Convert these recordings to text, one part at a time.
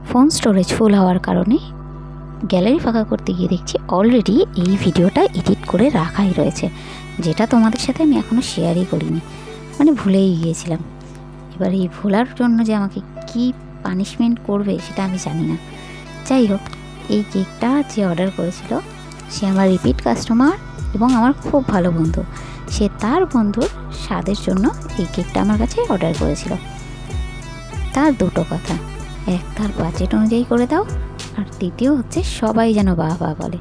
Phone storage full হওয়ার কারণে gallery ফাঁকা করতে গিয়ে দেখছি অলরেডি এই ভিডিওটা এডিট করে রাখাই রয়েছে, যেটা তোমাদের সাথে আমি এখনও শেয়ারই করিনি, মানে ভুলেই গিয়েছিলাম। এবার এই ভোলার জন্য যে আমাকে কি পানিশমেন্ট করবে সেটা আমি জানি না। যাই হোক, এই কেকটা যে অর্ডার করেছিল সে আমার রিপিট কাস্টমার এবং আমার খুব ভালো বন্ধু। সে তার বন্ধুর স্বাদের জন্য এই কেকটা আমার কাছে অর্ডার করেছিল। তার দুটো কথা, এক তার বাজেট অনুযায়ী করে দাও, আর দ্বিতীয় হচ্ছে সবাই যেন বাহ বাহ বলে।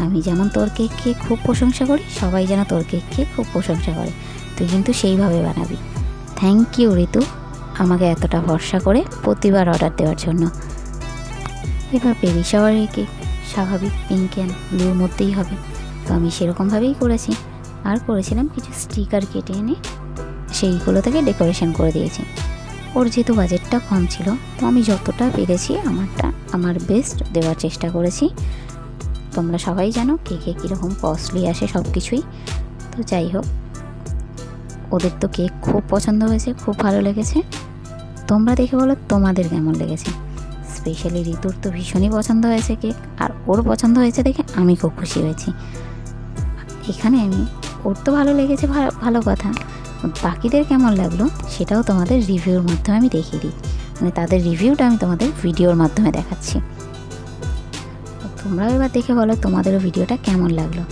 আমি যেমন তোর কেককে খুব প্রশংসা করি, সবাই যেন তোর কেককে খুব প্রশংসা করে। তুই কিন্তু সেইভাবে বানাবি। থ্যাংক ইউ ঋতু, আমাকে এতটা ভরসা করে প্রতিবার অর্ডার দেওয়ার জন্য। এবার বেবি শাওয়ারের কেক স্বাভাবিক পিঙ্ক অ্যান্ড ব্লুর মধ্যেই হবে, তো আমি সেরকমভাবেই করেছি। আর করেছিলাম কিছু স্টিকার কেটে এনে সেইগুলো থেকে ডেকোরেশন করে দিয়েছি। ওর যেহেতু বাজেটটা কম ছিল, তো আমি যতটা পেরেছি আমার বেস্ট দেওয়ার চেষ্টা করেছি। তোমরা সবাই জানো কেকে কীরকম কস্টলি আসে সব কিছুই। তো যাই হোক, ওদের তো কেক খুব পছন্দ হয়েছে, খুব ভালো লেগেছে। তোমরা দেখে বলো তোমাদের কেমন লেগেছে। স্পেশালি ঋতুর তো ভীষণই পছন্দ হয়েছে কেক, আর ওর পছন্দ হয়েছে দেখে আমি খুব খুশি হয়েছি। এখানে আমি ওর তো ভালো লেগেছে, ভালো কথা, বাকিদের কেমন লাগলো সেটাও তোমাদের রিভিউর মাধ্যমে আমি দেখিয়ে দিই। মানে তাদের রিভিউটা আমি তোমাদের ভিডিওর মাধ্যমে দেখাচ্ছি। তোমরাও এবার দেখে বলো তোমাদেরও ভিডিওটা কেমন লাগলো।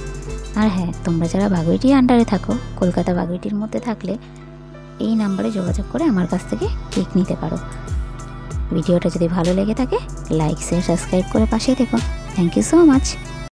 আর হ্যাঁ, তোমরা যারা বাগুইটির আন্ডারে থাকো, কলকাতা বাগুইটির মধ্যে থাকলে এই নাম্বারে যোগাযোগ করে আমার কাছ থেকে কেক নিতে পারো। ভিডিওটা যদি ভালো লেগে থাকে লাইক শেয়ার সাবস্ক্রাইব করে পাশেই থেকো। Thank you so much.